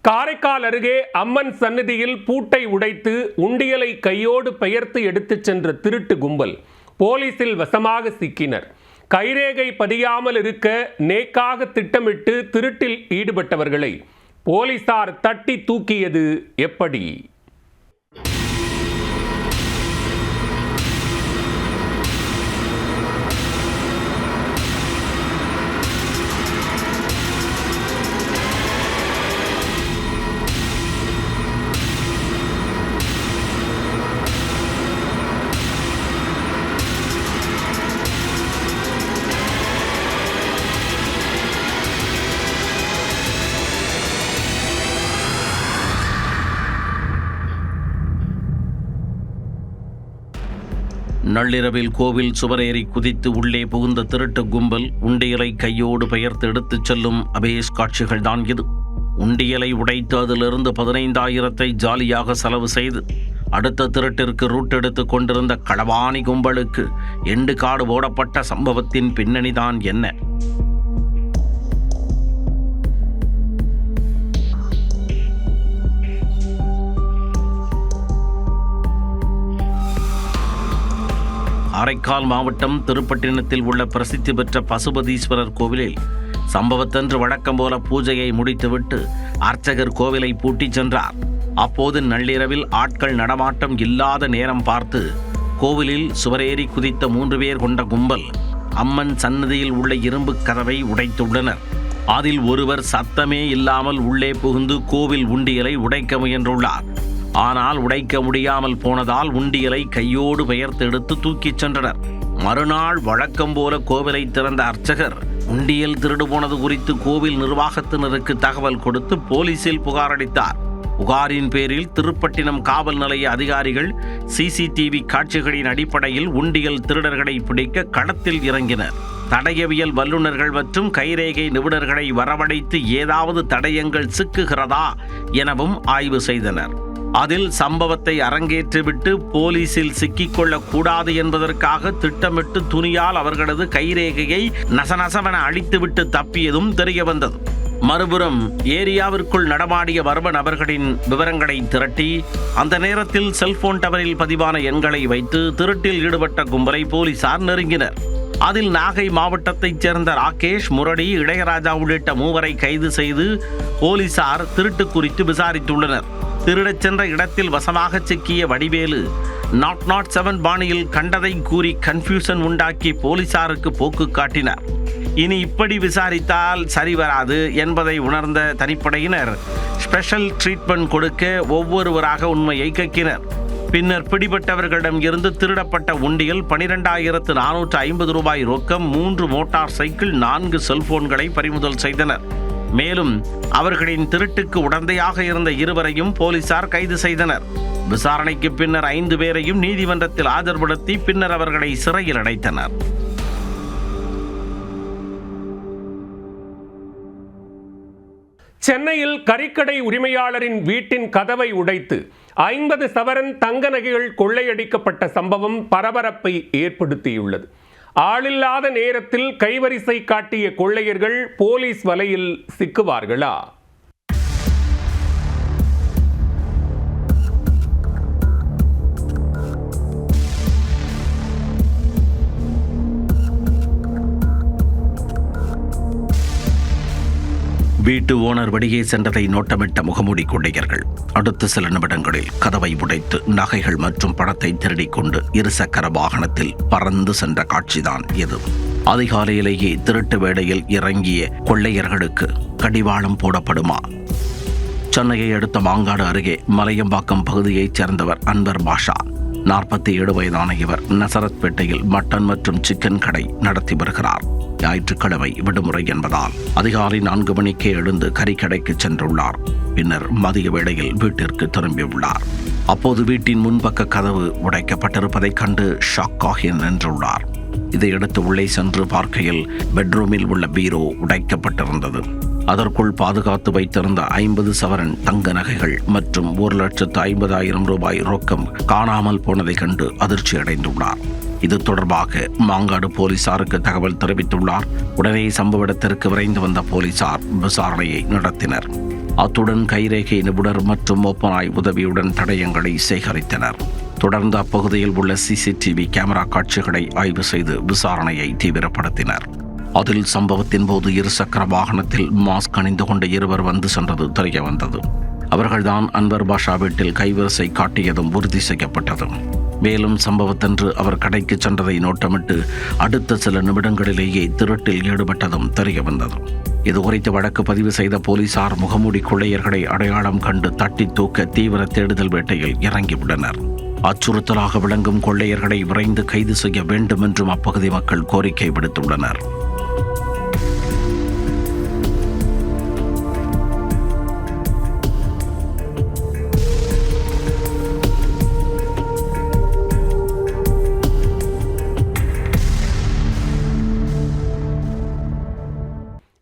காரைக்கால் அருகே அம்மன் சந்நிதியில் பூட்டை உடைத்து உண்டியலை கையோடு பெயர்த்து எடுத்துச் சென்ற திருட்டு கும்பல் போலீசில் வசமாக சிக்கினர். கைரேகை பதியாமல் இருக்க நேக்காக திட்டமிட்டு திருட்டில் ஈடுபட்டவர்களை போலீசார் தட்டி தூக்கியது எப்படி? நள்ளிரவில் கோவில் சுவரேறி குதித்து உள்ளே புகுந்த திருட்டு கும்பல் உண்டியலை கையோடு பெயர்த்து எடுத்துச் செல்லும் அபேஸ் காட்சிகள்தான் இது. உண்டியலை உடைத்து அதிலிருந்து 15,000 ஜாலியாக செலவு செய்து அடுத்த திருட்டிற்கு ரூட் எடுத்து கொண்டிருந்த களவாணி கும்பலுக்கு எண்டு காடு போடப்பட்ட சம்பவத்தின் பின்னணிதான் என்ன? காரைக்கால் மாவட்டம் திருப்பட்டினத்தில் உள்ள பிரசித்தி பெற்ற பசுபதீஸ்வரர் கோவிலில் சம்பவத்தன்று வழக்கம் போல பூஜையை முடித்துவிட்டு அர்ச்சகர் கோவிலை பூட்டிச் சென்றார். அப்போது நள்ளிரவில் ஆட்கள் நடமாட்டம் இல்லாத நேரம் பார்த்து கோவிலில் சுவரேறி குதித்த 3 பேர் கொண்ட கும்பல் அம்மன் சன்னதியில் உள்ள இரும்பு கதவை உடைத்துள்ளனர். அதில் ஒருவர் சத்தமே இல்லாமல் உள்ளே புகுந்து கோவில் உண்டியலை உடைக்க முயன்றுள்ளார். ஆனால் உடைக்க முடியாமல் போனதால் உண்டியலை கையோடு பெயர்த்து எடுத்து தூக்கிச் சென்றனர். மறுநாள் வழக்கம் போல கோவிலை திறந்த அர்ச்சகர் உண்டியல் திருடு போனது குறித்து கோவில் நிர்வாகத்தினருக்கு தகவல் கொடுத்து போலீசில் புகார் அளித்தார். புகாரின் பேரில் திருப்பட்டினம் காவல் நிலைய அதிகாரிகள் CCTV காட்சிகளின் அடிப்படையில் உண்டியல் திருடர்களை பிடிக்க களத்தில் இறங்கினர். தடயவியல் வல்லுநர்கள் மற்றும் கைரேகை நிபுணர்களை வரவழைத்து ஏதாவது தடயங்கள் சிக்குகிறதா எனவும் ஆய்வு செய்தனர். அதில் சம்பவத்தை அரங்கேற்றிவிட்டு போலீசில் சிக்கிக்கொள்ளக் கூடாது என்பதற்காக திட்டமிட்டு துணியால் அவர்களது கைரேகையை நசநசவென அழித்துவிட்டு தப்பியதும் தெரிய வந்தது. மறுபுறம் ஏரியாவிற்குள் நடமாடிய மர்ம நபர்களின் விவரங்களை திரட்டி அந்த நேரத்தில் செல்போன் டவரில் பதிவான எண்களை வைத்து திருட்டில் ஈடுபட்ட கும்பலை போலீசார் நெருங்கினர். அதில் நாகை மாவட்டத்தைச் சேர்ந்த ராகேஷ், முரடி, இளையராஜா உள்ளிட்ட 3 கைது செய்து போலீசார் திருட்டு குறித்து விசாரித்துள்ளனர். திருடச் சென்ற இடத்தில் வசமாக சிக்கிய வடிவேலு 007 பாணியில் கண்டதை கூறி கன்ஃபியூஷன் உண்டாக்கி போலீசாருக்கு போக்கு காட்டினார். இனி இப்படி விசாரித்தால் சரிவராது என்பதை உணர்ந்த தனிப்படையினர் ஸ்பெஷல் ட்ரீட்மெண்ட் கொடுக்க ஒவ்வொருவராக உண்மையை கக்கினர். பின்னர் பிடிபட்டவர்களிடம் இருந்து திருடப்பட்ட உண்டியல் 12,450 ரூபாய் ரொக்கம், 3 மோட்டார் சைக்கிள், 4 செல்போன்களை பறிமுதல் செய்தனர். மேலும் அவர்களின் திருட்டுக்கு உடந்தையாக இருந்த 2 போலீசார் கைது செய்தனர். விசாரணைக்கு பின்னர் 5 பேரையும் நீதிமன்றத்தில் ஆஜர்படுத்தி பின்னர் அவர்களை சிறையில் அடைத்தனர். சென்னையில் கறிக்கடை உரிமையாளரின் வீட்டின் கதவை உடைத்து 50 சவரன் தங்க நகைகள் கொள்ளையடிக்கப்பட்ட சம்பவம் பரபரப்பை ஏற்படுத்தியுள்ளது. ஆளில்லாத நேரத்தில் கைவரிசை காட்டிய கொள்ளையர்கள் போலீஸ் வலையில் சிக்குவார்களா? வீட்டு ஓனர் வெளியே சென்றதை நோட்டமிட்ட முகமூடி கொள்ளையர்கள் அடுத்த சில நிமிடங்களில் கதவை உடைத்து நகைகள் மற்றும் பணத்தை திருடிக் கொண்டு 2 சக்கர வாகனத்தில் பறந்து சென்ற காட்சிதான் இது. அதிகாலையிலேயே திருட்டு வேளையில் இறங்கிய கொள்ளையர்களுக்கு கடிவாளம் போடப்படுமா? சென்னையை அடுத்த மாங்காடு அருகே மலையம்பாக்கம் பகுதியைச் சேர்ந்தவர் அன்வர் பாஷா. 47 வயதான இவர் நசரத்பேட்டையில் மட்டன் மற்றும் சிக்கன் கடை நடத்தி வருகிறார். ஞாயிற்றுக்கிழமை விடுமுறை என்பதால் அதிகாலை 4 மணிக்கே எழுந்து கறிக்கடைக்கு சென்றுள்ளார். பின்னர் மதிய வேளையில் வீட்டிற்கு திரும்பியுள்ளார். அப்போது வீட்டின் முன்பக்க கதவு உடைக்கப்பட்டிருப்பதைக் கண்டு ஷாக்காகி நின்றுள்ளார். இதையடுத்து உள்ளே சென்று பார்க்கையில் பெட்ரூமில் உள்ள பீரோ உடைக்கப்பட்டிருந்தது. அதற்குள் பாதுகாத்து வைத்திருந்த 50 சவரன் தங்க நகைகள் மற்றும் 1,50,000 ரூபாய் ரொக்கம் காணாமல் போனதை கண்டு அதிர்ச்சி அடைந்துள்ளார். இது தொடர்பாக மாங்காடு போலீசாருக்கு தகவல் தெரிவித்துள்ளார். உடனே சம்பவ இடத்திற்கு விரைந்து வந்த போலீசார் விசாரணையை நடத்தினர். அத்துடன் கைரேகை நிபுணர் மற்றும் மோப்பனாய் உதவியுடன் தடயங்களை சேகரித்தனர். தொடர்ந்து அப்பகுதியில் உள்ள சிசிடிவி கேமரா காட்சிகளை ஆய்வு செய்து விசாரணையை தீவிரப்படுத்தினர். அதில் சம்பவத்தின் போது இருசக்கர வாகனத்தில் மாஸ்க் அணிந்து கொண்ட இருவர் வந்து சென்றது தெரிய வந்தது. அவர்கள்தான் அன்வர் பாஷா வீட்டில் கைவரிசை காட்டியதும் உறுதி செய்யப்பட்டது. மேலும் சம்பவத்தன்று அவர் கடைக்கு சென்றதை நோட்டமிட்டு அடுத்த சில நிமிடங்களிலேயே திருட்டில் ஈடுபட்டதும் தெரிய வந்தது. இதுகுறித்து வழக்கு பதிவு செய்த போலீசார் முகமூடி கொள்ளையர்களை அடையாளம் கண்டு தட்டி தூக்க தீவிர தேடுதல் வேட்டையில் இறங்கிவிட்டனர். அச்சுறுத்தலாக விளங்கும் கொள்ளையர்களை விரைந்து கைது செய்ய வேண்டும் என்றும் அப்பகுதி மக்கள் கோரிக்கை விடுத்துள்ளனர்.